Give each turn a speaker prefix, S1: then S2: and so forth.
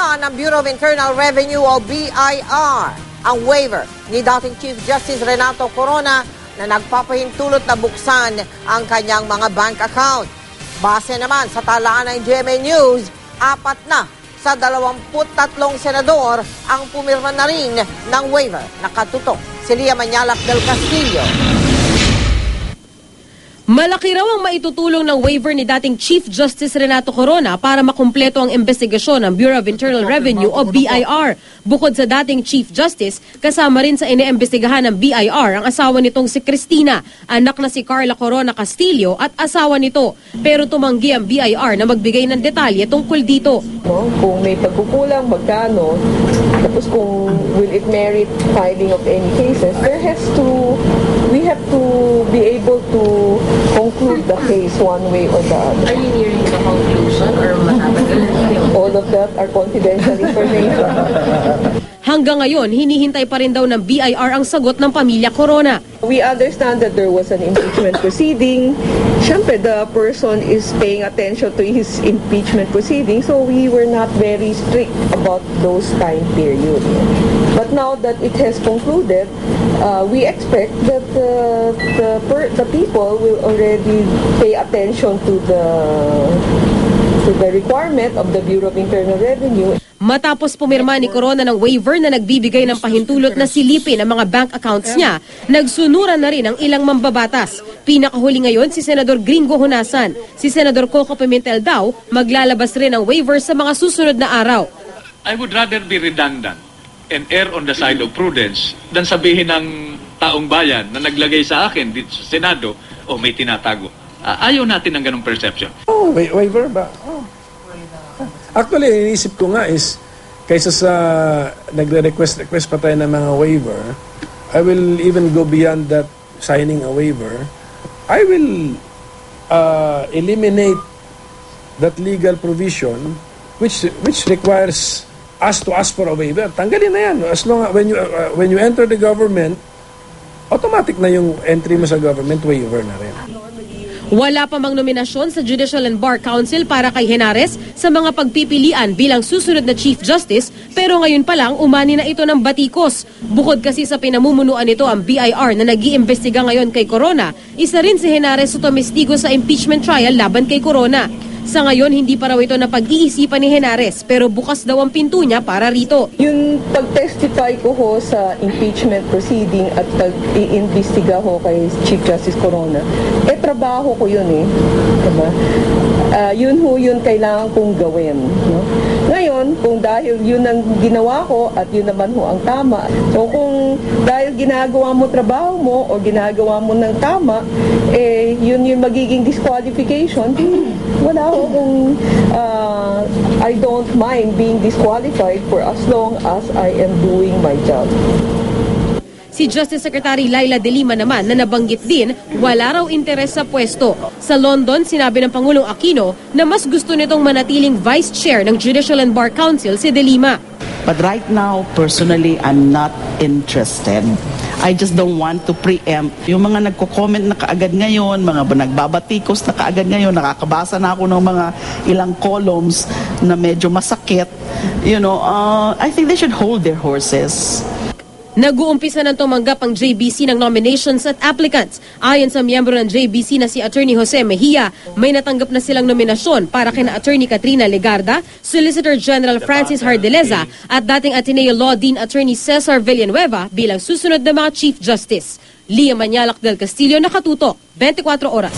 S1: na ng Bureau of Internal Revenue o BIR ang waiver ni dating Chief Justice Renato Corona na nagpapahintulot na buksan ang kanyang mga bank account. Base naman sa talaan ng GMA News, 4 na sa 23 senador ang pumirma na rin ng waiver. Nakatutok si Lia Manyalak del Castillo.
S2: Malaki raw ang maitutulong ng waiver ni dating Chief Justice Renato Corona para makumpleto ang investigasyon ng Bureau of Internal Revenue o BIR. Bukod sa dating Chief Justice, kasama rin sa iniimbestigahan ng BIR ang asawa nitong si Cristina, anak na si Carla Corona Castillo at asawa nito. Pero tumanggi ang BIR na magbigay ng detalye tungkol dito.
S3: Kung may pagkukulang, magkano, tapos kung will it merit filing of any cases, we have to be able to conclude the case one way or the other.
S4: Are you nearing the conclusion or matagal?
S3: All of that are confidential information.
S2: Hanggang ngayon, hinihintay pa rin daw ng BIR ang sagot ng pamilya Corona.
S3: We understand that there was an impeachment proceeding. Siyempre, the person is paying attention to his impeachment proceeding, so we were not very strict about those time period. But now that it has concluded, we expect that the people will already pay attention to the requirement of the Bureau of Internal Revenue.
S2: Matapos pumirma ni Corona ng waiver na nagbibigay ng pahintulot na silipin ang mga bank accounts niya, nagsunuran na rin ang ilang mambabatas. Pinakahuli ngayon si Senador Gringo Honasan. Si Senador Coco Pimentel daw maglalabas rin ng waiver sa mga susunod na araw.
S5: I would rather be redundant and err on the side of prudence than sabihin ng taong bayan na naglagay sa akin dito sa Senado, may tinatago. Ayaw natin ng ganong perception.
S6: Waiver ba? Actually, iniisip ko nga is, kaysa sa nagre-request pa tayo ng mga waiver, I will even go beyond that signing a waiver. I will eliminate that legal provision which requires us to ask for a waiver. Tanggalin na yan. As long when you enter the government, automatic na yung entry mo sa government, waiver na rin.
S2: Wala pa mang nominasyon sa Judicial and Bar Council para kay Henares sa mga pagpipilian bilang susunod na Chief Justice, pero ngayon pa lang umani na ito ng batikos. Bukod kasi sa pinamumunuan nito ang BIR na nag-iimbestiga ngayon kay Corona, isa rin si Henares sa tumestigo sa impeachment trial laban kay Corona. Sa ngayon, hindi pa raw ito na pag-iisipan ni Henares, pero bukas daw ang pinto niya para rito.
S3: Yung pag-testify ko sa impeachment proceeding at pag-iimbestiga ko kay Chief Justice Corona, trabaho ko yun Diba? Yun kailangan kong gawin. No? Ngayon, kung dahil yun ang ginawa ko at yun naman ang tama, so kung dahil ginagawa mo trabaho mo o ginagawa mo ng tama, yun yung magiging disqualification, wala akong I don't mind being disqualified for as long as I am doing my job.
S2: Si Justice Secretary Laila De Lima naman na nabanggit din, wala raw interes sa pwesto. Sa London, sinabi ng Pangulong Aquino na mas gusto nitong manatiling Vice Chair ng Judicial and Bar Council si De Lima.
S7: But right now, personally, I'm not interested. I just don't want to preempt. Yung mga nagko-comment na kaagad ngayon, mga nagbabatikos na kaagad ngayon, nakakabasa na ako ng mga ilang columns na medyo masakit. I think they should hold their horses.
S2: Nag-uumpisa ng tumanggap ang JBC ng nominations at applicants. Ayon sa miyembro ng JBC na si Attorney Jose Mejia, may natanggap na silang nominasyon para kina Attorney Katrina Legarda, Solicitor General Francis Hardeleza at dating Ateneo Law Dean Attorney Cesar Villanueva bilang susunod na mga Chief Justice. Lia Manyalak del Castillo, Nakatutok, 24 Oras.